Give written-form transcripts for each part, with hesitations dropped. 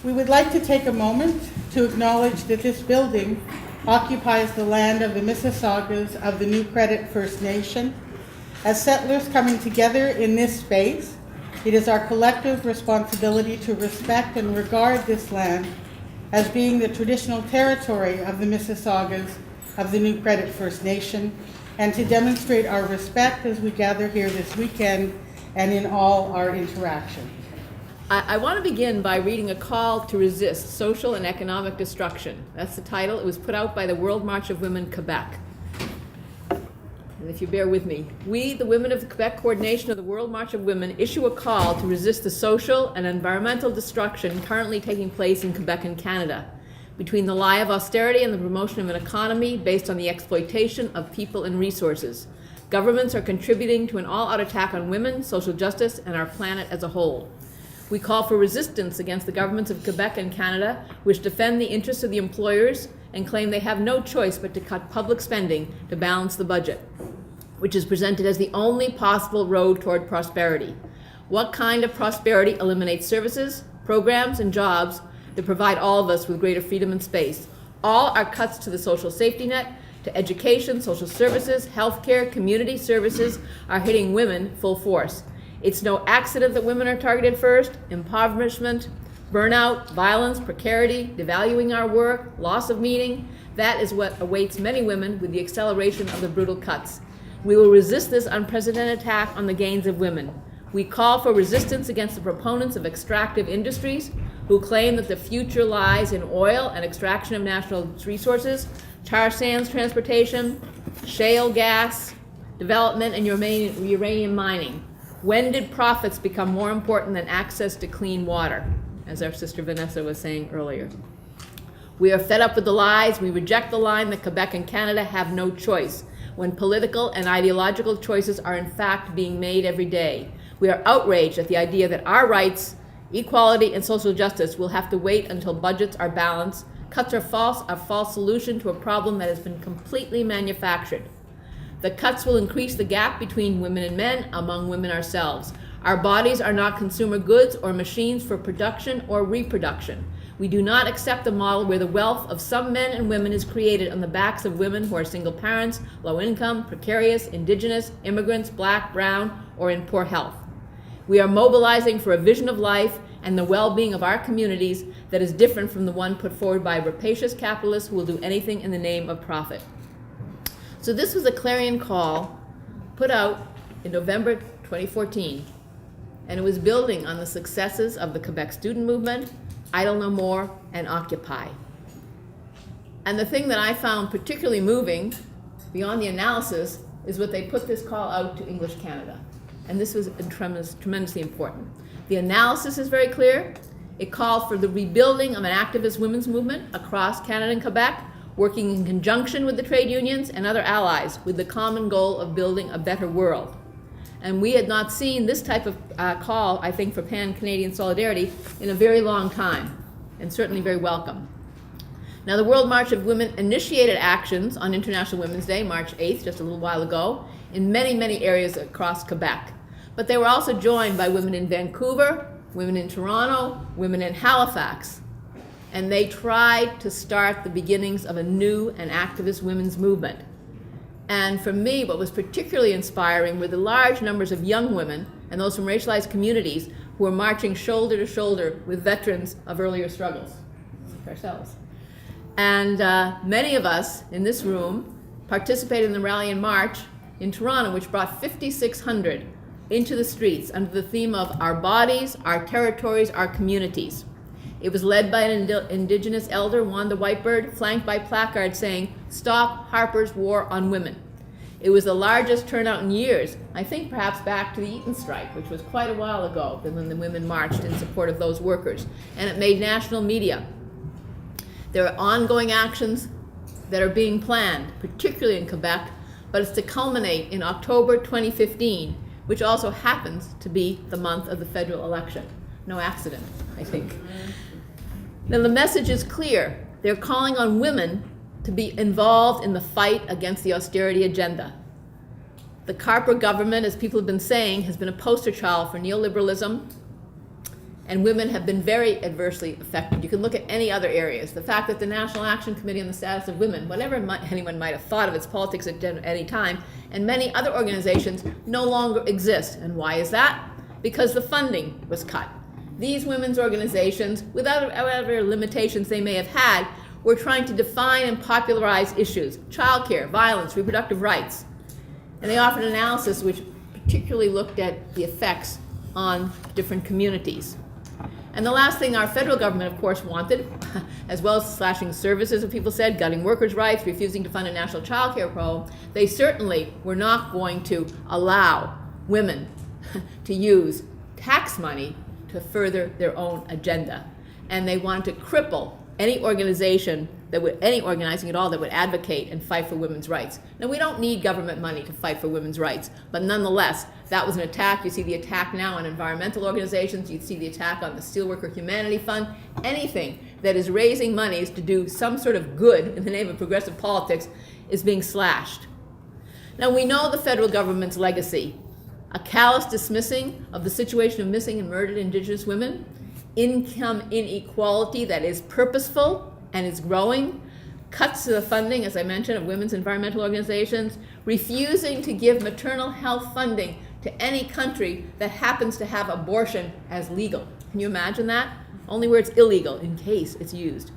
We would like to take a moment to acknowledge that this building occupies the land of the Mississaugas of the New Credit First Nation. As settlers coming together in this space, it is our collective responsibility to respect and regard this land as being the traditional territory of the Mississaugas of the New Credit First Nation, and to demonstrate our respect as we gather here this weekend and in all our interactions. I want to begin by reading a call to resist social and economic destruction. That's the title. It was put out by the World March of Women, Quebec. And if you bear with me, we, the women of the Quebec coordination of the World March of Women, issue a call to resist the social and environmental destruction currently taking place in Quebec and Canada, between the lie of austerity and the promotion of an economy based on the exploitation of people and resources. Governments are contributing to an all-out attack on women, social justice, and our planet as a whole. We call for resistance against the governments of Quebec and Canada, which defend the interests of the employers and claim they have no choice but to cut public spending to balance the budget, which is presented as the only possible road toward prosperity. What kind of prosperity eliminates services, programs, and jobs that provide all of us with greater freedom and space? All are cuts to the social safety net, to education, social services, healthcare, community services are hitting women full force. It's no accident that women are targeted first. Impoverishment, burnout, violence, precarity, devaluing our work, loss of meaning, that is what awaits many women with the acceleration of the brutal cuts. We will resist this unprecedented attack on the gains of women. We call for resistance against the proponents of extractive industries who claim that the future lies in oil and extraction of natural resources, tar sands transportation, shale gas, development, and uranium mining. When did profits become more important than access to clean water, as our sister Vanessa was saying earlier? We are fed up with the lies. We reject the line that Quebec and Canada have no choice, when political and ideological choices are in fact being made every day. We are outraged at the idea that our rights, equality, and social justice will have to wait until budgets are balanced. Cuts are a false solution to a problem that has been completely manufactured. The cuts will increase the gap between women and men, among women ourselves. Our bodies are not consumer goods or machines for production or reproduction. We do not accept a model where the wealth of some men and women is created on the backs of women who are single parents, low income, precarious, indigenous, immigrants, black, brown, or in poor health. We are mobilizing for a vision of life and the well-being of our communities that is different from the one put forward by rapacious capitalists who will do anything in the name of profit. So this was a clarion call put out in November 2014, and it was building on the successes of the Quebec student movement, Idle No More, and Occupy. And the thing that I found particularly moving, beyond the analysis, is what they put this call out to English Canada. And this was tremendously important. The analysis is very clear. It called for the rebuilding of an activist women's movement across Canada and Quebec, working in conjunction with the trade unions and other allies with the common goal of building a better world. And we had not seen this type of call, I think, for pan-Canadian solidarity in a very long time, and certainly very welcome. Now, the World March of Women initiated actions on International Women's Day, March 8th, just a little while ago, in many, many areas across Quebec. But they were also joined by women in Vancouver, women in Toronto, women in Halifax. And they tried to start the beginnings of a new and activist women's movement. And for me, what was particularly inspiring were the large numbers of young women and those from racialized communities who were marching shoulder to shoulder with veterans of earlier struggles, like ourselves. And many of us in this room participated in the rally and march in Toronto, which brought 5,600 into the streets under the theme of our bodies, our territories, our communities. It was led by an Indigenous elder, Wanda Whitebird, flanked by placards saying, "Stop Harper's War on Women." It was the largest turnout in years, I think perhaps back to the Eaton strike, which was quite a while ago when the women marched in support of those workers. And it made national media. There are ongoing actions that are being planned, particularly in Quebec, but it's to culminate in October 2015, which also happens to be the month of the federal election. No accident, I think. Now the message is clear. They're calling on women to be involved in the fight against the austerity agenda. The Harper government, as people have been saying, has been a poster child for neoliberalism And women have been very adversely affected. You can look at any other areas. The fact that the National Action Committee on the Status of Women, whatever anyone might have thought of its politics at any time, and many other organizations no longer exist. And why is that? Because the funding was cut. These women's organizations, without whatever limitations they may have had, were trying to define and popularize issues: childcare, violence, reproductive rights. And they offered analysis which particularly looked at the effects on different communities. And the last thing our federal government, of course, wanted, as well as slashing services, as people said, gutting workers' rights, refusing to fund a national child care program, they certainly were not going to allow women to use tax money to further their own agenda. And they wanted to cripple any organization any organizing at all that would advocate and fight for women's rights. Now, we don't need government money to fight for women's rights, but nonetheless, that was an attack. You see the attack now on environmental organizations. You see the attack on the Steelworker Humanity Fund. Anything that is raising monies to do some sort of good in the name of progressive politics is being slashed. Now, we know the federal government's legacy: a callous dismissing of the situation of missing and murdered Indigenous women, income inequality that is purposeful and is growing, cuts to the funding, as I mentioned, of women's environmental organizations, refusing to give maternal health funding to any country that happens to have abortion as legal. Can you imagine that? Only where it's illegal, in case it's used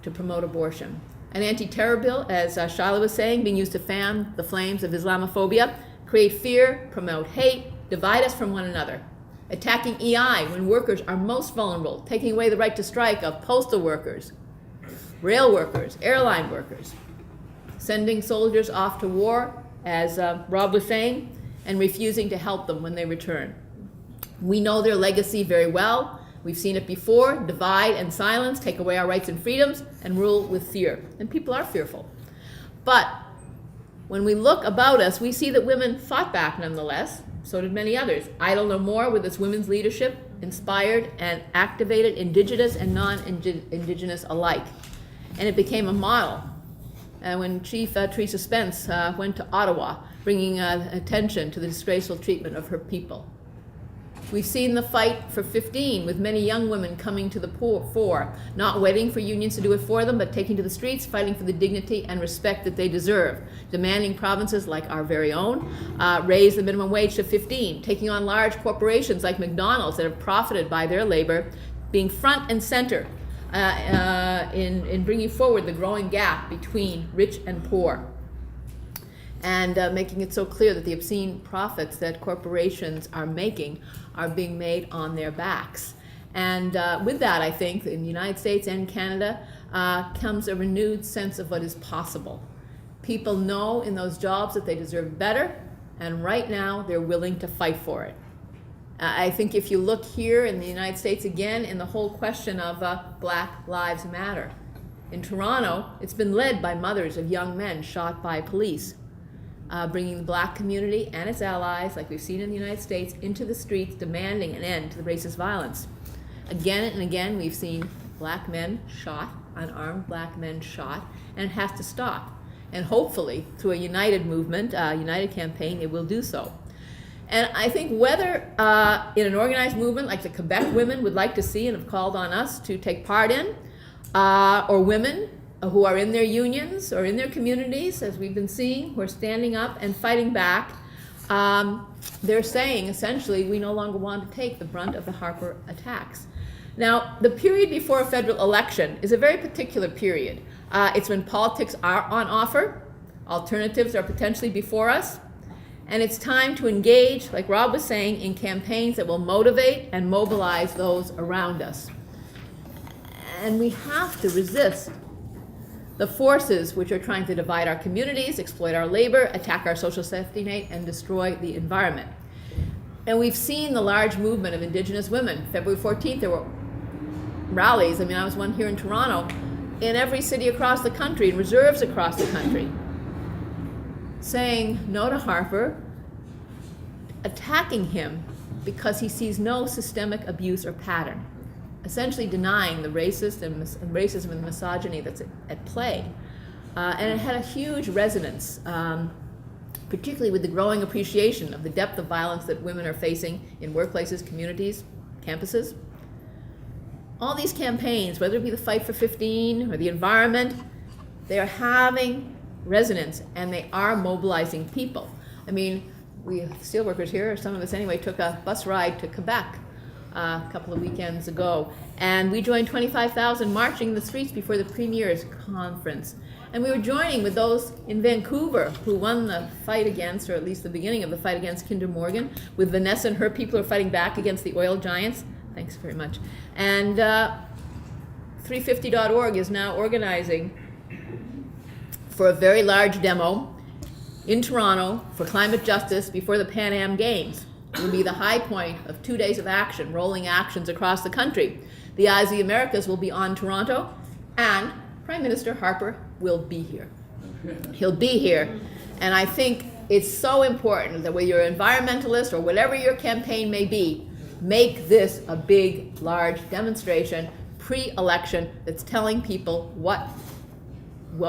to promote abortion. An anti-terror bill, as SHAILA was saying, being used to fan the flames of Islamophobia, create fear, promote hate, divide us from one another. Attacking EI when workers are most vulnerable, taking away the right to strike of postal workers, rail workers, airline workers, sending soldiers off to war, as Rob was saying, and refusing to help them when they return. We know their legacy very well. We've seen it before: divide and silence, take away our rights and freedoms, and rule with fear. And people are fearful. But when we look about us, we see that women fought back nonetheless. So did many others. Idle No More, with its women's leadership, inspired and activated Indigenous and non-Indigenous alike. And it became a model. When Chief Teresa Spence went to Ottawa, bringing attention to the disgraceful treatment of her people. We've seen the fight for 15, with many young women coming to the fore, not waiting for unions to do it for them, but taking to the streets, fighting for the dignity and respect that they deserve, demanding provinces like our very own raise the minimum wage to 15, taking on large corporations like McDonald's that have profited by their labor, being front and center in bringing forward the growing gap between rich and poor, and making it so clear that the obscene profits that corporations are making are being made on their backs. And with that, I think, in the United States and Canada, comes a renewed sense of what is possible. People know in those jobs that they deserve better, and right now they're willing to fight for it. I think if you look here in the United States again, in the whole question of Black Lives Matter. In Toronto, it's been led by mothers of young men shot by police. Bringing the black community and its allies, like we've seen in the United States, into the streets, demanding an end to the racist violence. Again and again, we've seen black men shot, unarmed black men shot, and it has to stop. And hopefully, through a united movement, a united campaign, it will do so. And I think whether in an organized movement like the Quebec women would like to see and have called on us to take part in, or women who are in their unions or in their communities, as we've been seeing, who are standing up and fighting back, they're saying, essentially, we no longer want to take the brunt of the Harper attacks. Now, the period before a federal election is a very particular period. It's when politics are on offer, alternatives are potentially before us, and it's time to engage, like Rob was saying, in campaigns that will motivate and mobilize those around us. And we have to resist the forces which are trying to divide our communities, exploit our labor, attack our social safety net, and destroy the environment. And we've seen the large movement of Indigenous women. February 14th, there were rallies. I mean, I was one here in Toronto, in every city across the country, and reserves across the country, saying no to Harper, attacking him because he sees no systemic abuse or pattern, essentially denying the racism and misogyny that's at play. And it had a huge resonance, particularly with the growing appreciation of the depth of violence that women are facing in workplaces, communities, campuses. All these campaigns, whether it be the Fight for 15 or the environment, they are having resonance and they are mobilizing people. I mean, we steelworkers here, some of us anyway, took a bus ride to Quebec a couple of weekends ago, and we joined 25,000 marching the streets before the Premier's conference. And we were joining with those in Vancouver who won the fight against, or at least the beginning of the fight against Kinder Morgan, with Vanessa and her people who are fighting back against the oil giants. Thanks very much. And 350.org is now organizing for a very large demo in Toronto for climate justice before the Pan Am Games. It will be the high point of 2 days of action, rolling actions across the country. The Eyes of the Americas will be on Toronto, and Prime Minister Harper will be here. He'll be here, and I think it's so important that whether you're an environmentalist or whatever your campaign may be, make this a big, large demonstration pre-election that's telling people what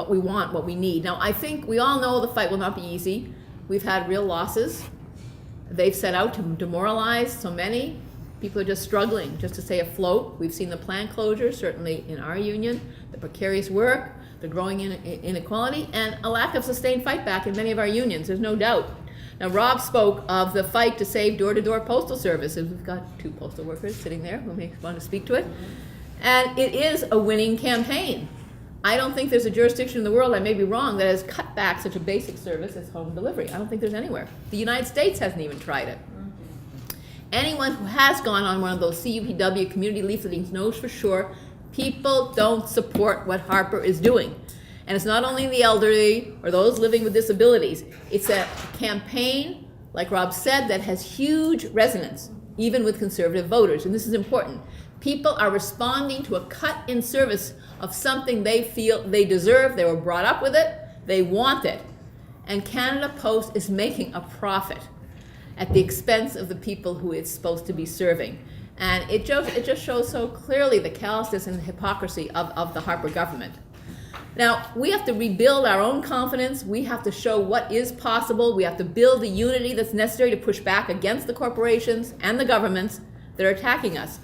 we want, what we need. Now, I think we all know the fight will not be easy. We've had real losses. They've set out to demoralize so many. People are just struggling just to stay afloat. We've seen the plant closures, certainly in our union, the precarious work, the growing inequality, and a lack of sustained fight back in many of our unions, there's no doubt. Now, Rob spoke of the fight to save door-to-door postal services. We've got 2 postal workers sitting there who may want to speak to it. And it is a winning campaign. I don't think there's a jurisdiction in the world, I may be wrong, that has cut back such a basic service as home delivery. I don't think there's anywhere. The United States hasn't even tried it. Anyone who has gone on one of those CUPW community leafletings knows for sure people don't support what Harper is doing. And it's not only the elderly or those living with disabilities. It's a campaign, like Rob said, that has huge resonance, even with conservative voters. And this is important. People are responding to a cut in service of something they feel they deserve. They were brought up with it. They want it. And Canada Post is making a profit at the expense of the people who it's supposed to be serving. And it just shows so clearly the callousness and the hypocrisy of the Harper government. Now, we have to rebuild our own confidence. We have to show what is possible. We have to build the unity that's necessary to push back against the corporations and the governments that are attacking us.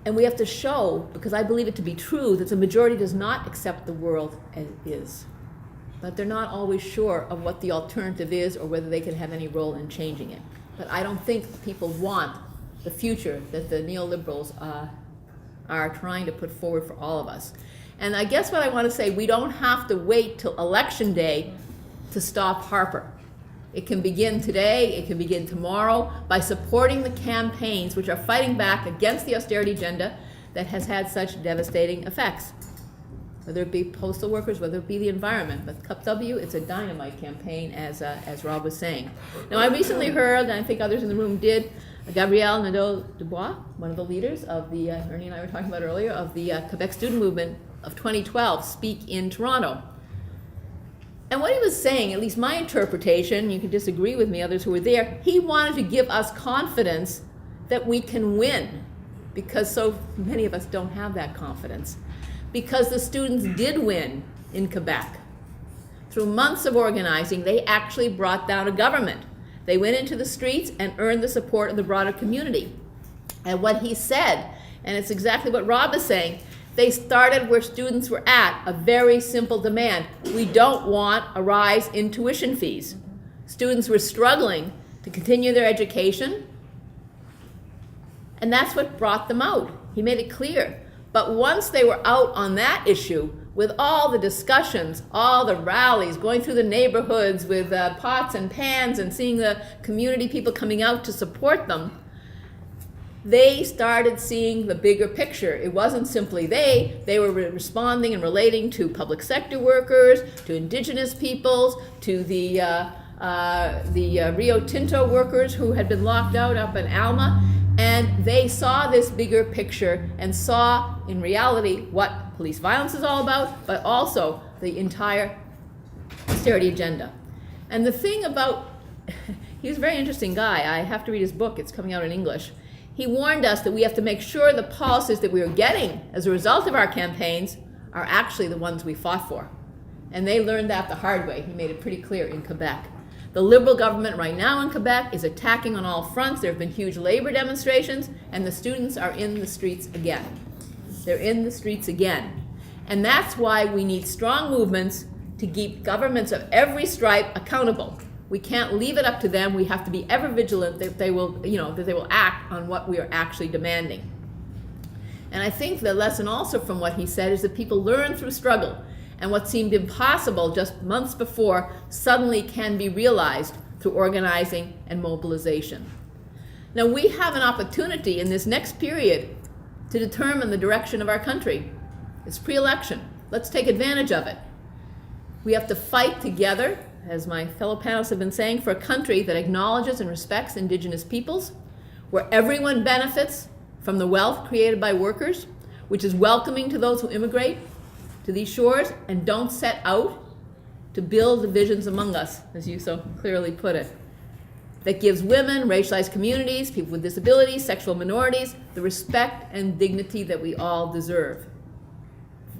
And we have to show, because I believe it to be true, that the majority does not accept the world as it is. But they're not always sure of what the alternative is or whether they can have any role in changing it. But I don't think people want the future that the neoliberals are trying to put forward for all of us. And I guess what I want to say, we don't have to wait till election day to stop Harper. It can begin today, it can begin tomorrow, by supporting the campaigns which are fighting back against the austerity agenda that has had such devastating effects. Whether it be postal workers, whether it be the environment. But CUPW, it's a dynamite campaign, as Rob was saying. Now, I recently heard, and I think others in the room did, Gabrielle Nadeau-Dubois, one of the leaders of the, Ernie and I were talking about earlier, of the Quebec student movement of 2012, speak in Toronto. And what he was saying, at least my interpretation, you can disagree with me, others who were there, he wanted to give us confidence that we can win, because so many of us don't have that confidence. Because the students did win in Quebec. Through months of organizing, they actually brought down a government. They went into the streets and earned the support of the broader community. And what he said, and it's exactly what Rob is saying, they started where students were at, a very simple demand. We don't want a rise in tuition fees. Students were struggling to continue their education, and that's what brought them out. He made it clear. But once they were out on that issue, with all the discussions, all the rallies, going through the neighborhoods with pots and pans and seeing the community people coming out to support them, they started seeing the bigger picture. It wasn't simply they were responding and relating to public sector workers, to Indigenous peoples, to the Rio Tinto workers who had been locked out up in Alma, and they saw this bigger picture and saw in reality what police violence is all about, but also the entire austerity agenda. And the thing about, he's a very interesting guy. I have to read his book. It's coming out in English. He warned us that we have to make sure the policies that we are getting as a result of our campaigns are actually the ones we fought for. And they learned that the hard way. He made it pretty clear in Quebec. The Liberal government right now in Quebec is attacking on all fronts. There have been huge labor demonstrations, and the students are in the streets again. They're in the streets again. And that's why we need strong movements to keep governments of every stripe accountable. We can't leave it up to them. We have to be ever vigilant that they will, that they will act on what we are actually demanding. And I think the lesson also from what he said is that people learn through struggle, and what seemed impossible just months before suddenly can be realized through organizing and mobilization. Now we have an opportunity in this next period to determine the direction of our country. It's pre-election. Let's take advantage of it. We have to fight together, as my fellow panelists have been saying, for a country that acknowledges and respects Indigenous peoples, where everyone benefits from the wealth created by workers, which is welcoming to those who immigrate to these shores and don't set out to build divisions among us, as you so clearly put it, that gives women, racialized communities, people with disabilities, sexual minorities, the respect and dignity that we all deserve,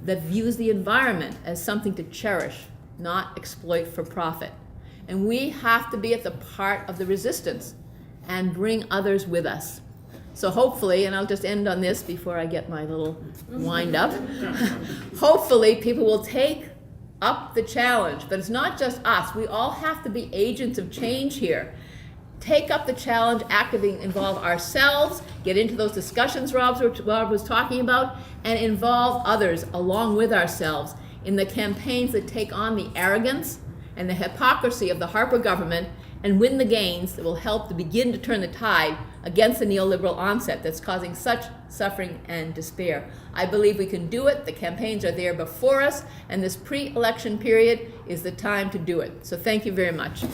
that views the environment as something to cherish, not exploit for profit. And we have to be at the part of the resistance and bring others with us. So hopefully, and I'll just end on this before I get my little wind up, hopefully people will take up the challenge. But it's not just us. We all have to be agents of change here. Take up the challenge, actively involve ourselves, get into those discussions Rob was talking about, and involve others along with ourselves in the campaigns that take on the arrogance and the hypocrisy of the Harper government and win the gains that will help to begin to turn the tide against the neoliberal onset that's causing such suffering and despair. I believe we can do it. The campaigns are there before us, and this pre-election period is the time to do it. So thank you very much.